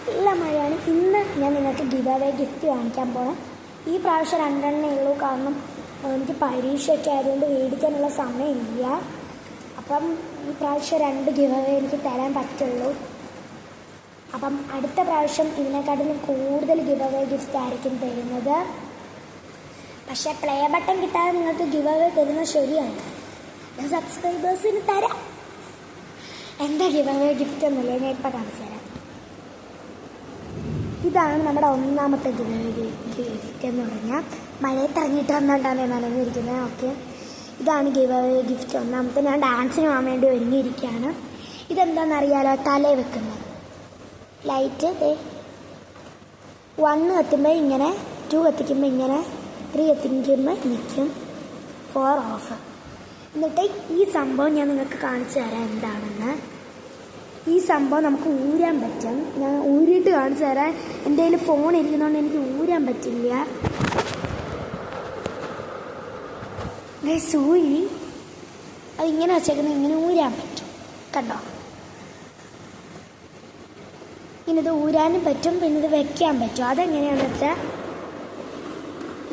നല്ല മഴയാണ്. ഇന്ന് ഞാൻ നിങ്ങൾക്ക് ഗിവ് അവേ ഗിഫ്റ്റ് കാണിക്കാൻ പോകണം. ഈ പ്രാവശ്യം 2 ഉള്ളൂ, കാരണം എനിക്ക് പരീക്ഷയൊക്കെ ആയതുകൊണ്ട് മേടിക്കാനുള്ള സമയമില്ല. അപ്പം ഈ പ്രാവശ്യം 2 ഗിവ് അവേ എനിക്ക് തരാൻ പറ്റുള്ളൂ. അപ്പം അടുത്ത പ്രാവശ്യം ഇതിനെക്കാട്ടിലും കൂടുതൽ ഗിവ് അവേ ഗിഫ്റ്റ് ആയിരിക്കും തരുന്നത്. പക്ഷേ പ്ലേ ബട്ടൺ കിട്ടാതെ നിങ്ങൾക്ക് ഗിവ് അവേ തരുന്നത് ശരിയാണ്. ഞാൻ സബ്സ്ക്രൈബേഴ്സിന് തരാം. എന്താ ഗിവ് അവേ ഗിഫ്റ്റ് എന്നല്ലേ ഞാൻ ഇപ്പം കാണിച്ചു തരാം. ഇതാണ് നമ്മുടെ ഒന്നാമത്തെ ഗിവ് അവേ ഗിഫ്റ്റ് എന്ന് പറഞ്ഞാൽ മഴയത്ത് ഇറങ്ങിയിട്ട് വന്നിട്ടാണ് നനഞ്ഞിരിക്കുന്നത്. ഓക്കെ, ഇതാണ് ഗിവ് അവേ ഗിഫ്റ്റ് ഒന്നാമത്തെ. ഞാൻ ഡാൻസിന് പോകാൻ വേണ്ടി ഒരുങ്ങിയിരിക്കുകയാണ്. ഇതെന്താണെന്നറിയാലോ, തല വെക്കുന്നത് ലൈറ്റ്. 1 കത്തുമ്പോൾ ഇങ്ങനെ, 2 കത്തിക്കുമ്പോൾ ഇങ്ങനെ, 3 കത്തിക്കുമ്പോൾ നിൽക്കും, 4 ഓഫ്. എന്നിട്ട് ഈ സംഭവം ഞാൻ നിങ്ങൾക്ക് കാണിച്ചു തരാം എന്താണെന്ന്. ഈ സംഭവം നമുക്ക് ഊരാൻ പറ്റും. ഞാൻ ഊരിയിട്ട് കാണിച്ചു തരാം. എൻ്റെ കയ്യിൽ ഫോൺ ഇരിക്കുന്നതുകൊണ്ട് എനിക്ക് ഊരാൻ പറ്റില്ല. ഊരി അതിങ്ങനെ വെച്ചേക്കുന്നത് ഇങ്ങനെ ഊരാൻ പറ്റും. കണ്ടോ, ഇങ്ങനെ ഇത് ഊരാനും പറ്റും, പിന്നെ ഇത് വെക്കാൻ പറ്റും. അതെങ്ങനെയാണെന്ന് വെച്ചാൽ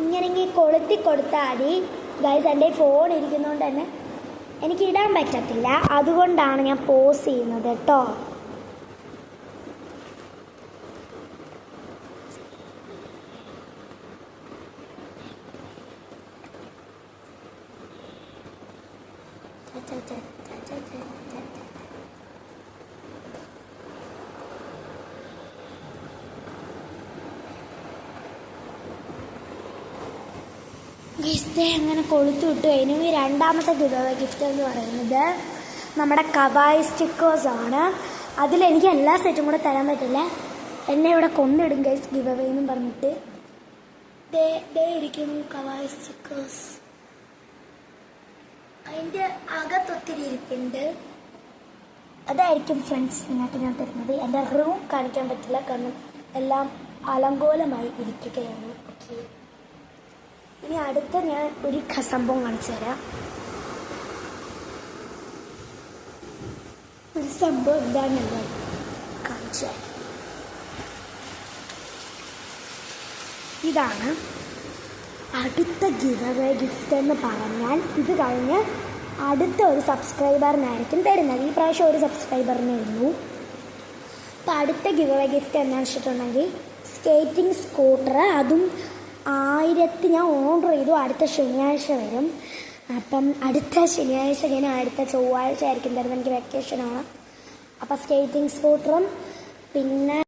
ഇങ്ങനെങ്കിൽ കൊളുത്തി കൊടുത്താൽ മതി. ഗൈസ്, എൻ്റെ ഫോൺ ഇരിക്കുന്നതുകൊണ്ട് തന്നെ എനിക്ക് ഇടാൻ പറ്റത്തില്ല. അതുകൊണ്ടാണ് ഞാൻ പോസ് ചെയ്യുന്നത് കേട്ടോ. അങ്ങനെ കൊളുത്തു വിട്ടു കഴിഞ്ഞു. ഈ രണ്ടാമത്തെ ഗിവ് അവേ ഗിഫ്റ്റ് എന്ന് പറയുന്നത് നമ്മുടെ കവായി സ്റ്റിക്കേഴ്സാണ്. അതിലെനിക്ക് എല്ലാ സെറ്റും കൂടെ തരാൻ പറ്റില്ല. എന്നെ ഇവിടെ കൊന്നിടും ഗൈസ് ഗിവ് അവേ എന്നും പറഞ്ഞിട്ട്. ദേ ഇരിക്കുന്നു കവായി സ്റ്റിക്കേഴ്സ്. അതിൻ്റെ അകത്തൊത്തിരി ഇരിപ്പുണ്ട്. അതായിരിക്കും ഫ്രണ്ട്സ് നിങ്ങൾക്ക് ഞാൻ തരുന്നത്. എൻ്റെ റൂം കാണിക്കാൻ പറ്റില്ല, കാരണം എല്ലാം അലങ്കോലമായി ഇരിക്കുകയാണ്. ഓക്കെ, ഇനി അടുത്ത ഞാൻ ഒരു സംഭവം കാണിച്ചു തരാം. ഒരു സംഭവം എന്താണെന്ന് കാണിച്ചു തരാം. ഇതാണ് അടുത്ത ഗിവ് അവേ ഗിഫ്റ്റ് എന്ന് പറഞ്ഞാൽ ഇത് കഴിഞ്ഞ് അടുത്ത ഒരു സബ്സ്ക്രൈബറിനായിരിക്കും തരുന്നത്. ഈ പ്രാവശ്യം ഒരു സബ്സ്ക്രൈബറിനേ ഉള്ളൂ. അപ്പം അടുത്ത ഗിവ് അവേ ഗിഫ്റ്റ് എന്താണെന്ന് വെച്ചിട്ടുണ്ടെങ്കിൽ സ്കേറ്റിംഗ് സ്കൂട്ടർ. അതും 1000 ഞാൻ ഓർഡർ ചെയ്തു. അടുത്ത ശനിയാഴ്ച വരും. അപ്പം അടുത്ത ശനിയാഴ്ച കഴിഞ്ഞാൽ അടുത്ത ചൊവ്വാഴ്ച ആയിരിക്കും തരുന്നത്. എനിക്ക് വെക്കേഷനാണ്. അപ്പം സ്കേറ്റിംഗ് സ്കൂട്ടറും പിന്നെ